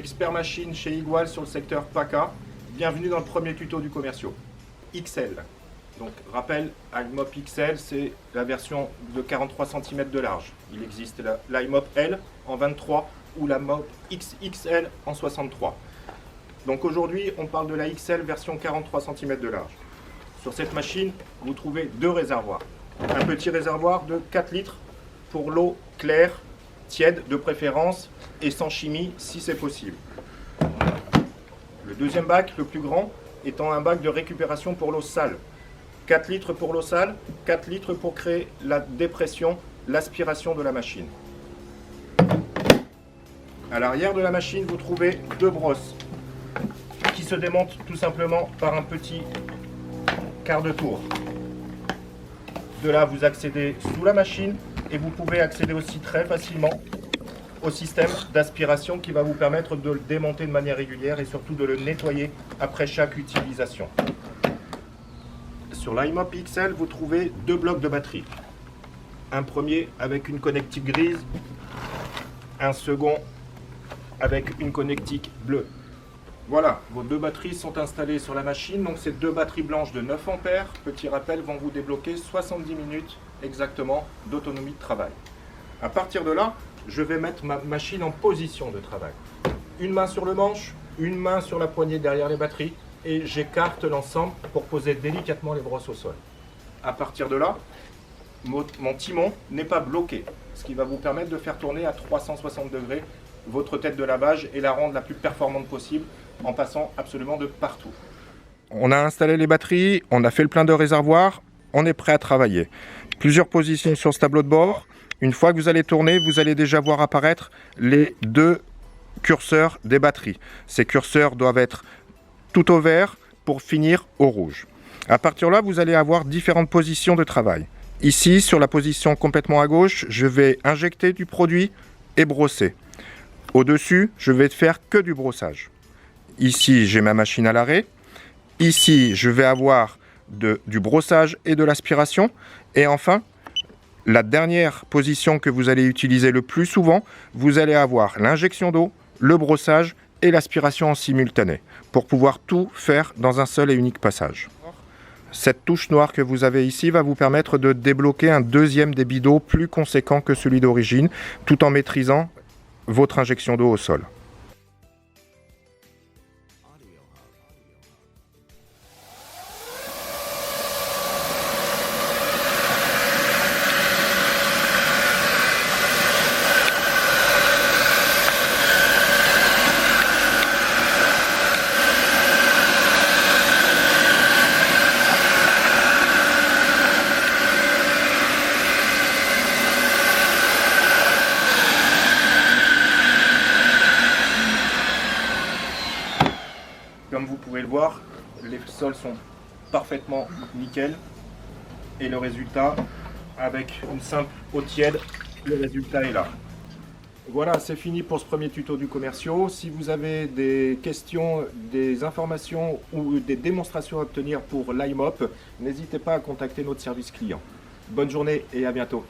expert machine chez Igual sur le secteur PACA. Bienvenue dans le premier tuto du commercial. XL. Donc rappel, iMop XL, c'est la version de 43 cm de large. Il existe l'iMop L en 23 ou la Mop XXL en 63. Donc aujourd'hui, on parle de la XL version 43 cm de large. Sur cette machine, vous trouvez deux réservoirs. Un petit réservoir de 4 litres pour l'eau claire, tiède de préférence et sans chimie si c'est possible. Le deuxième bac, le plus grand, étant un bac de récupération pour l'eau sale. 4 litres pour l'eau sale, 4 litres pour créer la dépression, l'aspiration de la machine. À l'arrière de la machine, vous trouvez deux brosses qui se démontent tout simplement par un petit quart de tour. De là, vous accédez sous la machine et vous pouvez accéder aussi très facilement au système d'aspiration qui va vous permettre de le démonter de manière régulière et surtout de le nettoyer après chaque utilisation. Sur l'iMop XL, vous trouvez deux blocs de batterie. Un premier avec une connectique grise, un second avec une connectique bleue. Voilà, vos deux batteries sont installées sur la machine. Donc ces deux batteries blanches de 9 ampères, petit rappel, vont vous débloquer 70 minutes exactement d'autonomie de travail. À partir de là, je vais mettre ma machine en position de travail. Une main sur le manche, une main sur la poignée derrière les batteries et j'écarte l'ensemble pour poser délicatement les brosses au sol. À partir de là, mon timon n'est pas bloqué, ce qui va vous permettre de faire tourner à 360 degrés votre tête de lavage et la rendre la plus performante possible en passant absolument de partout. On a installé les batteries, on a fait le plein de réservoir, on est prêt à travailler. Plusieurs positions sur ce tableau de bord. Une fois que vous allez tourner, vous allez déjà voir apparaître les deux curseurs des batteries. Ces curseurs doivent être tout au vert pour finir au rouge. À partir de là, vous allez avoir différentes positions de travail. Ici, sur la position complètement à gauche, je vais injecter du produit et brosser. Au-dessus, je vais faire que du brossage. Ici, j'ai ma machine à l'arrêt. Ici, je vais avoir du brossage et de l'aspiration. Et enfin, la dernière position que vous allez utiliser le plus souvent, vous allez avoir l'injection d'eau, le brossage et l'aspiration en simultané pour pouvoir tout faire dans un seul et unique passage. Cette touche noire que vous avez ici va vous permettre de débloquer un deuxième débit d'eau plus conséquent que celui d'origine, tout en maîtrisant votre injection d'eau au sol. Comme vous pouvez le voir, les sols sont parfaitement nickel et le résultat, avec une simple eau tiède, le résultat est là. Voilà, c'est fini pour ce premier tuto du commercial. Si vous avez des questions, des informations ou des démonstrations à obtenir pour l'iMop, n'hésitez pas à contacter notre service client. Bonne journée et à bientôt.